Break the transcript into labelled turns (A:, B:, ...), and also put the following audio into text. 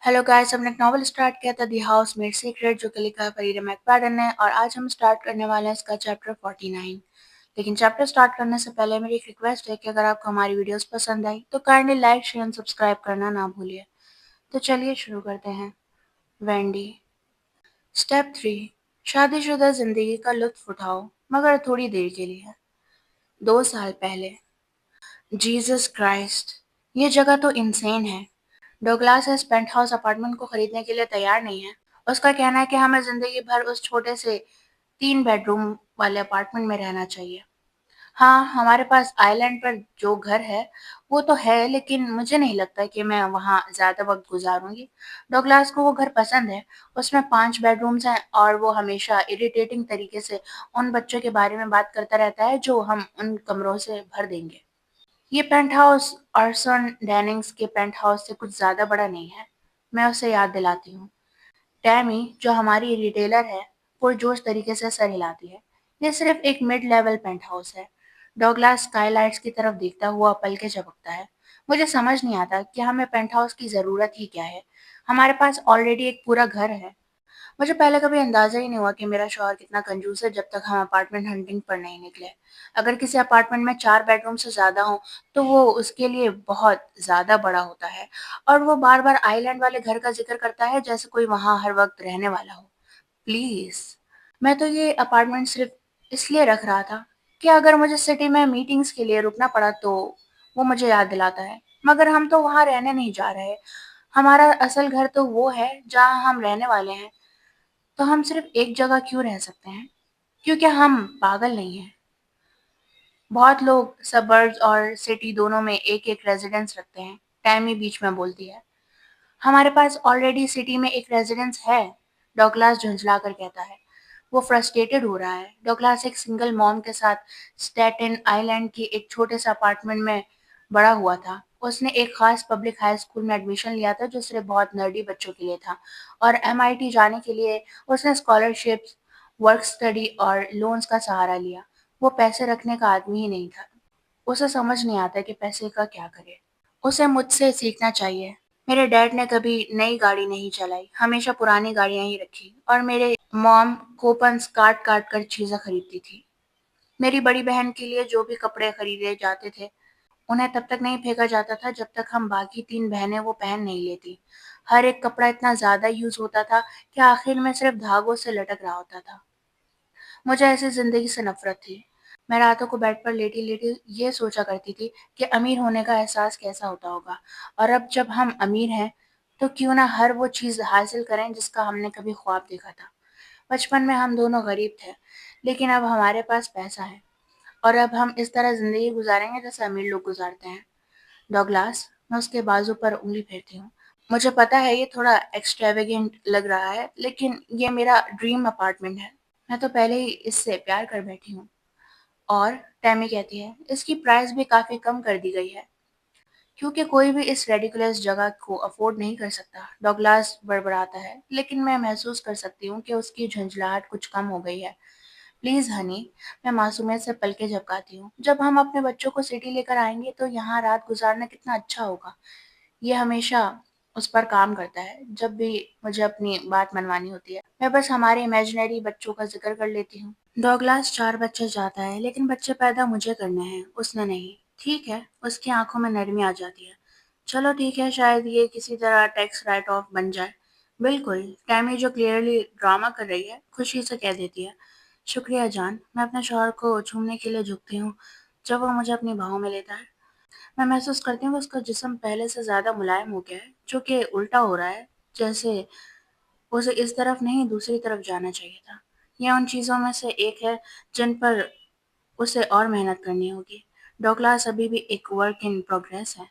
A: Hello guys, हमने एक novel start किया था दी हाउस मेड सीक्रेट जो कि लिखा है फरीदा मैकफाडन ने और आज हम स्टार्ट करने वाले हैं इसका चैप्टर 49। लेकिन चैप्टर स्टार्ट करने से पहले मेरी एक रिक्वेस्ट है कि अगर आपको हमारी वीडियोस पसंद आई तो kindly like share and subscribe करना ना भूलिए। तो चलिए शुरू करते हैं। वेंडी। स्टेप 3। शादीशुदा जिंदगी का लुत्फ उठाओ मगर थोड़ी देर के लिए। 2 साल पहले। जीसस क्राइस्ट, ये जगह तो इंसेन है। डोगलास इस पेंटहाउस अपार्टमेंट को खरीदने के लिए तैयार नहीं है। उसका कहना है कि हमें जिंदगी भर उस छोटे से 3 बेडरूम वाले अपार्टमेंट में रहना चाहिए। हाँ, हमारे पास आइलैंड पर जो घर है वो तो है, लेकिन मुझे नहीं लगता कि मैं वहाँ ज्यादा वक्त गुजारूंगी। डोगलास को वो घर पसंद है। उसमें 5 बेडरूम्स हैं और वो हमेशा इरिटेटिंग तरीके से उन बच्चों के बारे में बात करता रहता है जो हम उन कमरों से भर देंगे। ये पेंटहाउस ऑर्सन डेनिंग्स के पेंटहाउस से कुछ ज्यादा बड़ा नहीं है। मैं उसे याद दिलाती हूँ। टैमी, जो हमारी रिटेलर है, पुरजोश तरीके से सर हिलाती है। ये सिर्फ एक मिड लेवल पेंटहाउस है। डॉगलास स्काईलाइट्स की तरफ देखता हुआ पल के झपकता है। मुझे समझ नहीं आता कि हमें पेंटहाउस की जरूरत ही क्या है। हमारे पास ऑलरेडी एक पूरा घर है। मुझे पहले कभी अंदाजा ही नहीं हुआ कि मेरा शौहर कितना कंजूस है जब तक हम अपार्टमेंट हंटिंग पर नहीं निकले। अगर किसी अपार्टमेंट में 4 बेडरूम से ज्यादा हो तो वो उसके लिए बहुत ज्यादा बड़ा होता है और वो बार बार आइलैंड वाले घर का जिक्र करता है जैसे कोई वहां हर वक्त रहने वाला हो। प्लीज। मैं तो ये अपार्टमेंट सिर्फ इसलिए रख रहा था कि अगर मुझे सिटी में मीटिंग्स के लिए रुकना पड़ा तो वो मुझे याद दिलाता है। मगर हम तो वहां रहने नहीं जा रहे। हमारा असल घर तो वो है जहां हम रहने वाले हैं। तो हम सिर्फ एक जगह क्यों रह सकते हैं? क्योंकि हम पागल नहीं हैं। बहुत लोग सबर्ब्स और सिटी दोनों में एक एक रेजिडेंस रखते हैं। टैमी बीच में बोलती है। हमारे पास ऑलरेडी सिटी में एक रेजिडेंस है। डॉगलास झुंझला कर कहता है। वो फ्रस्ट्रेटेड हो रहा है। डॉगलास एक सिंगल मॉम के साथ स्टैटेन आइलैंड के एक छोटे से अपार्टमेंट में बड़ा हुआ था। उसने एक खास पब्लिक हाई स्कूल में एडमिशन लिया था जो सिर्फ बहुत नर्डी बच्चों के लिए था और एमआईटी जाने के लिए उसने स्कॉलरशिप्स, वर्क स्टडी और लोन्स का सहारा लिया। वो पैसे रखने का आदमी ही नहीं था। उसे समझ नहीं आता कि पैसे का क्या करे। उसे मुझसे सीखना चाहिए। मेरे डैड ने कभी नई गाड़ी नहीं चलाई, हमेशा पुरानी गाड़ियां ही रखी और मेरे मॉम कूपन्स काट काट कर चीजें खरीदती थी। मेरी बड़ी बहन के लिए जो भी कपड़े खरीदे जाते थे उन्हें तब तक नहीं फेंका जाता था जब तक हम बाकी 3 बहनें वो पहन नहीं लेती। हर एक कपड़ा इतना ज्यादा यूज होता था कि आखिर में सिर्फ धागों से लटक रहा होता था। मुझे ऐसी जिंदगी से नफरत थी। मैं रातों को बेड पर लेटी लेटी ये सोचा करती थी कि अमीर होने का एहसास कैसा होता होगा और अब जब हम अमीर हैं तो क्यों ना हर वो चीज हासिल करें जिसका हमने कभी ख्वाब देखा था। बचपन में हम दोनों गरीब थे, लेकिन अब हमारे पास पैसा है और अब हम इस तरह जिंदगी गुजारेंगे जैसे अमीर लोग गुजारते हैं। डॉगलास, मैं उसके बाजू पर उंगली फेरती हूँ। मुझे पता है ये थोड़ा एक्सट्रेवेगेंट लग रहा है, लेकिन ये मेरा ड्रीम अपार्टमेंट है। मैं तो पहले ही इससे प्यार कर बैठी हूँ। और टैमी कहती है इसकी प्राइस भी काफी कम कर दी गई है क्योंकि कोई भी इस रेडिकुलस जगह को अफोर्ड नहीं कर सकता। डॉगलास बड़बड़ाता है, लेकिन मैं महसूस कर सकती हूँ कि उसकी झंझलाहट कुछ कम हो गई है। प्लीज हनी। मैं मासूमियत से पलके झपकाती हूँ। जब हम अपने बच्चों को सिटी लेकर आएंगे तो यहाँ रात गुजारना कितना अच्छा होगा। ये हमेशा उस पर काम करता है जब भी मुझे अपनी बात मनवानी होती है। मैं बस हमारे इमेजिनरी बच्चों का जिक्र कर लेती हूँ। डॉगलास 4 बच्चे चाहता है, लेकिन बच्चे पैदा मुझे करने हैं, उसने नहीं। ठीक है, उसकी आंखों में नरमी आ जाती है। चलो ठीक है, शायद ये किसी तरह टैक्स राइट ऑफ बन जाए। बिल्कुल। टैमी, जो क्लियरली ड्रामा कर रही है, खुशी से कह देती है। शुक्रिया जान। मैं अपने शौहर को छूने के लिए झुकती हूँ जब वो मुझे अपनी बाहों में लेता है। मैं महसूस करती हूँ कि उसका जिस्म पहले से ज्यादा मुलायम हो गया है, जो कि उल्टा हो रहा है, जैसे उसे इस तरफ नहीं दूसरी तरफ जाना चाहिए था। यह उन चीजों में से एक है जिन पर उसे और मेहनत करनी होगी। डॉगलास अभी भी एक वर्क इन प्रोग्रेस है।